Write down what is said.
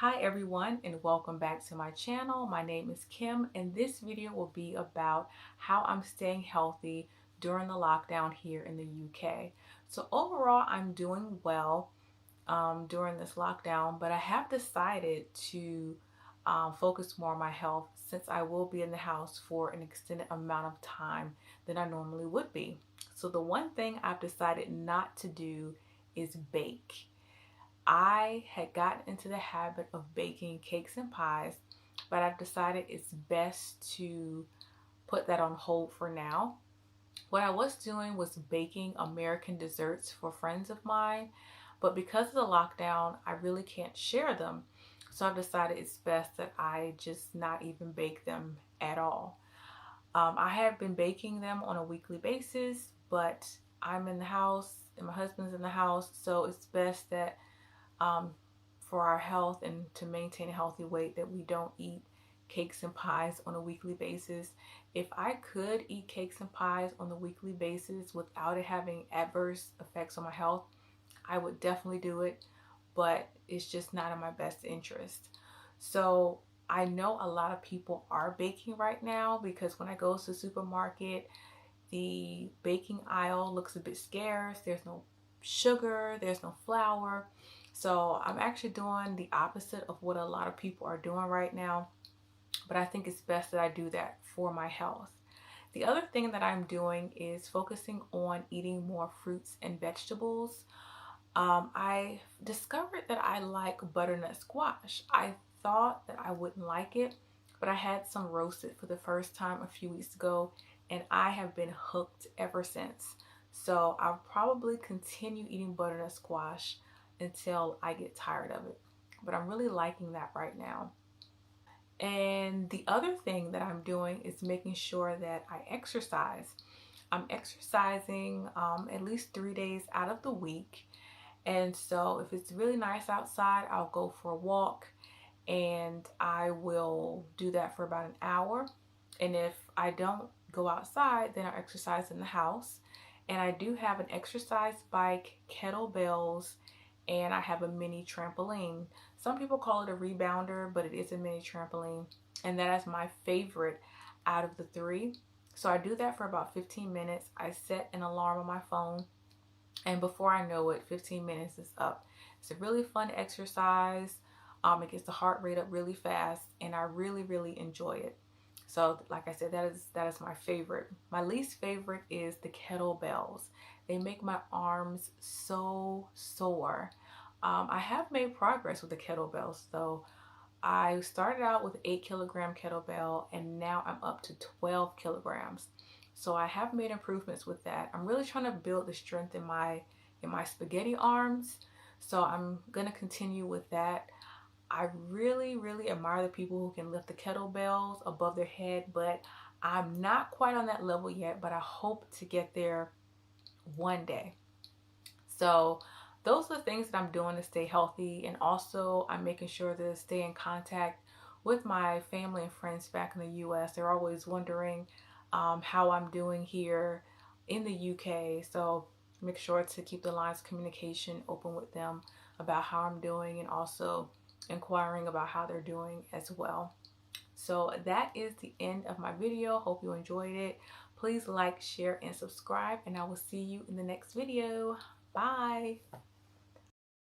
Hi everyone and welcome back to my channel. My name is Kim and this video will be about how I'm staying healthy during the lockdown here in the UK. So overall I'm doing well during this lockdown, but I have decided to focus more on my health since I will be in the house for an extended amount of time than I normally would be. So the one thing I've decided not to do is bake. I had gotten into the habit of baking cakes and pies, but I've decided it's best to put that on hold for now. What I was doing was baking American desserts for friends of mine, but because of the lockdown, I really can't share them. So I've decided it's best that I just not even bake them at all. I have been baking them on a weekly basis, but I'm in the house and my husband's in the house, so it's best that um, for our health and to maintain a healthy weight that we don't eat cakes and pies on a weekly basis. If I could eat cakes and pies on a weekly basis without it having adverse effects on my health, I would definitely do it, but it's just not in my best interest. So I know a lot of people are baking right now because when I go to the supermarket, the baking aisle looks a bit scarce. There's no sugar, there's no flour. So I'm actually doing the opposite of what a lot of people are doing right now, but I think it's best that I do that for my health. The other thing that I'm doing is focusing on eating more fruits and vegetables. I discovered that I like butternut squash. I thought that I wouldn't like it, but I had some roasted for the first time a few weeks ago, and I have been hooked ever since. So I'll probably continue eating butternut squash until I get tired of it. But I'm really liking that right now. And the other thing that I'm doing is making sure that I exercise. I'm exercising at least 3 days out of the week. And so if it's really nice outside, I'll go for a walk and I will do that for about an hour. And if I don't go outside, then I exercise in the house. And I do have an exercise bike, kettlebells, and I have a mini trampoline. Some people call it a rebounder, but it is a mini trampoline. And that is my favorite out of the three. So I do that for about 15 minutes. I set an alarm on my phone, and before I know it, 15 minutes is up. It's a really fun exercise. It gets the heart rate up really fast, and I really enjoy it. So like I said, that is my favorite. My least favorite is the kettlebells. They make my arms so sore. I have made progress with the kettlebells though. I started out with 8 kilogram kettlebell and now I'm up to 12 kilograms. So I have made improvements with that. I'm really trying to build the strength in my spaghetti arms. So I'm gonna continue with that. I really admire the people who can lift the kettlebells above their head, but I'm not quite on that level yet, but I hope to get there one day. So those are the things that I'm doing to stay healthy, and also I'm making sure to stay in contact with my family and friends back in the US. They're always wondering how I'm doing here in the UK. So make sure to keep the lines of communication open with them about how I'm doing and also inquiring about how they're doing as well. So that is the end of my video. Hope you enjoyed it. Please like, share, and subscribe, and I will see you in the next video. Bye.